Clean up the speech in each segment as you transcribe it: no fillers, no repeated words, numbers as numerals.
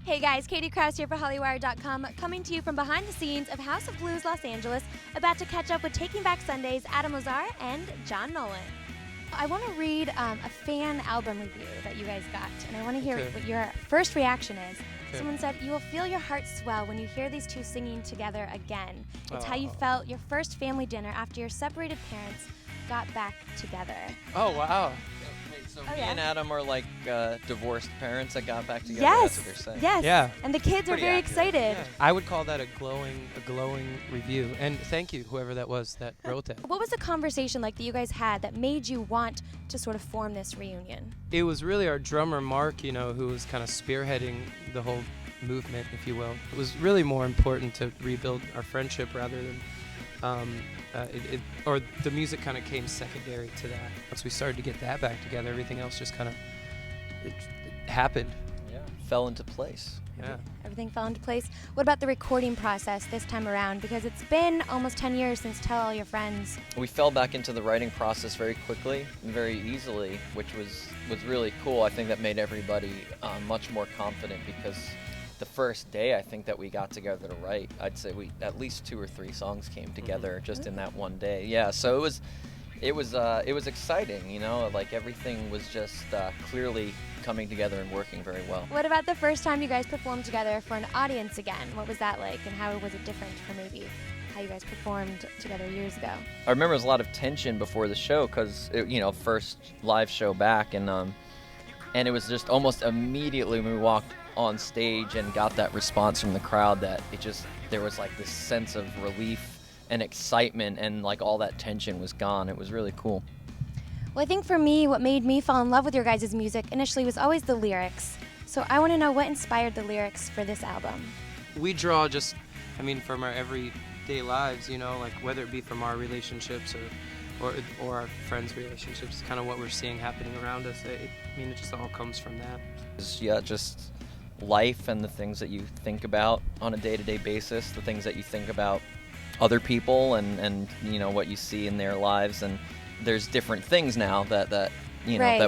Hey guys, Katie Krause here for Hollywire.com, coming to you from behind the scenes of House of Blues Los Angeles, about to catch up with Taking Back Sunday's Adam Lazzara and John Nolan. I want to read a fan album review that you guys got, and I want to hear what your first reaction is. Someone said, "You will feel your heart swell when you hear these two singing together again. It's how you felt your first family dinner after your separated parents got back together." Oh, wow. So me and Adam are like divorced parents that got back together. Yes, That's what they're saying. yes. Yeah. And the kids are Pretty very accurate. excited. Yeah. I would call that a glowing review. And thank you, whoever that was that wrote that. What was the conversation like that you guys had that made you want to sort of form this reunion? It was really our drummer, Mark, who was kind of spearheading the whole movement, if you will. It was really more important to rebuild our friendship rather than or the music kind of came secondary to that. Once we started to get that back together, everything else just kind of it happened. Yeah. Fell into place. Yeah. Everything fell into place. What about the recording process this time around? Because it's been almost 10 years since Tell All Your Friends. We fell back into the writing process very quickly and very easily, which was really cool. I think that made everybody much more confident because the first day I think that we got together to write, I'd say we at least 2 or 3 songs came together just in that one day. Yeah, so it was exciting, like everything was just clearly coming together and working very well. What about the first time you guys performed together for an audience again? What was that like, and how was it different from maybe how you guys performed together years ago? I remember there was a lot of tension before the show because, first live show back, and it was just almost immediately when we walked on stage and got that response from the crowd that there was like this sense of relief and excitement, and like all that tension was gone. It was really cool. Well, I think for me, what made me fall in love with your guys' music initially was always the lyrics. So I want to know what inspired the lyrics for this album. We draw from our everyday lives, like whether it be from our relationships or our friends' relationships, kind of what we're seeing happening around us. It just all comes from that. Yeah, just life and the things that you think about on a day-to-day basis, the things that you think about other people and what you see in their lives, and there's different things now that that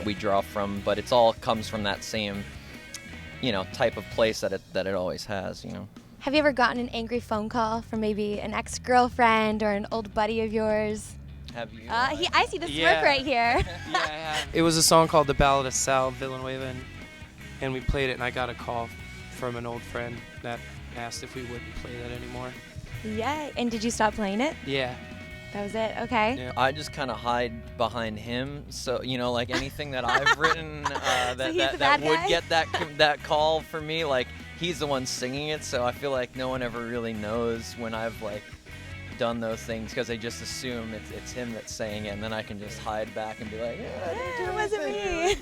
we draw from, but it's all comes from that same type of place that it always has. Have you ever gotten an angry phone call from maybe an ex-girlfriend or an old buddy of yours? Have you? I see the smirk right here. Yeah, I have. It was a song called "The Ballad of Sal Villanueva," and we played it, and I got a call from an old friend that asked if we wouldn't play that anymore. Yeah, and did you stop playing it? Yeah. That was it, okay. Yeah. I just kind of hide behind him, so like anything that I've written that would get that call for me, like he's the one singing it, so I feel like no one ever really knows when I've like done those things because they just assume it's him that's saying it, and then I can just hide back and be like, It wasn't me.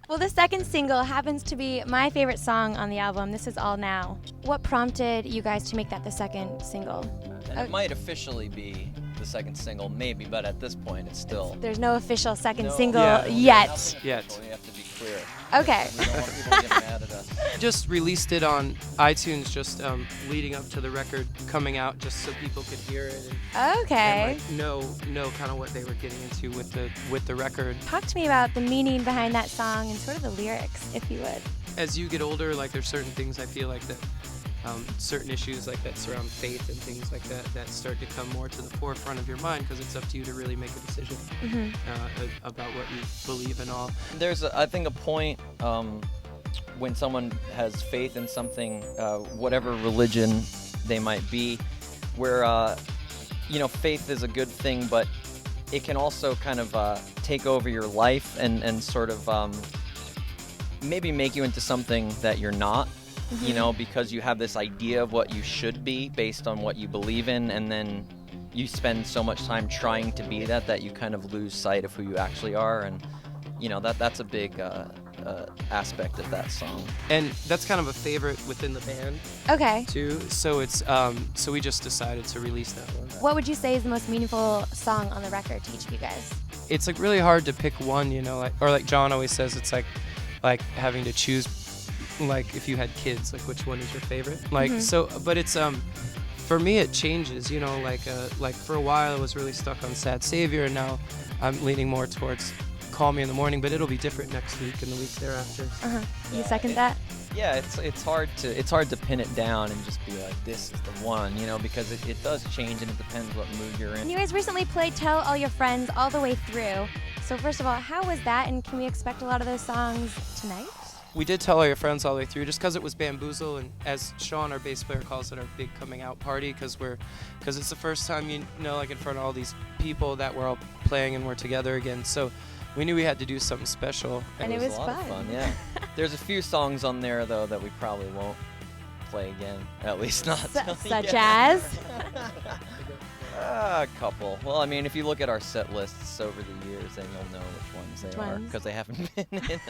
Well, the second single happens to be my favorite song on the album, This Is All Now. What prompted you guys to make that the second single? And it might officially be the second single, maybe, but at this point it's still... There's no official second single Yeah. yet. Yet. We have to be clear. Okay. We don't want people to get mad at us. Just released it on iTunes just leading up to the record coming out, just so people could hear it Okay. and know kind of what they were getting into with the record. Talk to me about the meaning behind that song and sort of the lyrics, if you would. As you get older, like there's certain things I feel like that certain issues like that surround faith and things like that start to come more to the forefront of your mind because it's up to you to really make a decision about what you believe and all. There's, I think, a point when someone has faith in something, whatever religion they might be, where, faith is a good thing, but it can also kind of take over your life and sort of maybe make you into something that you're not. Because you have this idea of what you should be based on what you believe in, and then you spend so much time trying to be that you kind of lose sight of who you actually are, and that's a big aspect of that song. And that's kind of a favorite within the band Okay. too. So it's so we just decided to release that one. What would you say is the most meaningful song on the record to each of you guys? It's like really hard to pick one, like John always says, it's like having to choose. Like if you had kids, like which one is your favorite? Like so, but it's for me it changes. Like for a while I was really stuck on Sad Savior, and now I'm leaning more towards call me in the morning, but it'll be different next week and the week thereafter. You second that? Yeah, it's hard to pin it down and just be like, this is the one, you know, because it does change and it depends what mood you're in. And you guys recently played Tell All Your Friends all the way through. So first of all, how was that, and can we expect a lot of those songs tonight? We did Tell All Your Friends all the way through just because it was Bamboozle, and as Sean, our bass player, calls it, our big coming out party, because it's the first time, you know, like in front of all these people that we're all playing and we're together again. So we knew we had to do something special. And it was a lot of fun, yeah. There's a few songs on there though that we probably won't play again, at least not. Such as? A couple. Well, I mean, if you look at our set lists over the years, then you'll know which ones they are, because they haven't been in.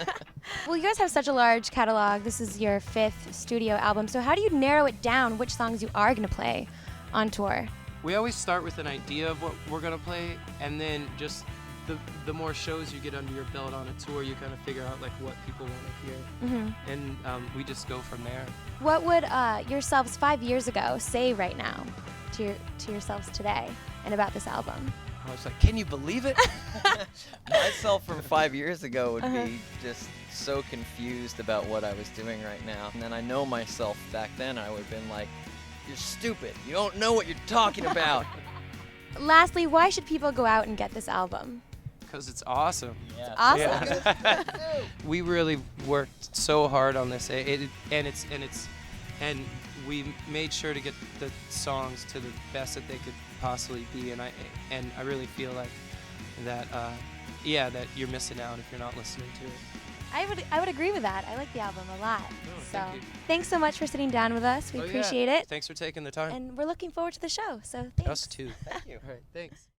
Well, you guys have such a large catalog. This is your 5th studio album. So how do you narrow it down which songs you are going to play on tour? We always start with an idea of what we're going to play, and then just the more shows you get under your belt on a tour, you kind of figure out like what people want to hear. And we just go from there. What would yourselves 5 years ago say right now to yourselves today and about this album? I was like, can you believe it? Myself from 5 years ago would be just so confused about what I was doing right now. And then I know myself back then, I would have been like, you're stupid. You don't know what you're talking about. Lastly, why should people go out and get this album? Because it's awesome. Yeah. Awesome. Yeah. We really worked so hard on this, and we made sure to get the songs to the best that they could possibly be, and I really feel like that that you're missing out if you're not listening to it. I would agree with that. I like the album a lot. Thank you. Thanks so much for sitting down with us. We appreciate it. Thanks for taking the time. And we're looking forward to the show. So thanks. Us too. Thank you. All right, thanks.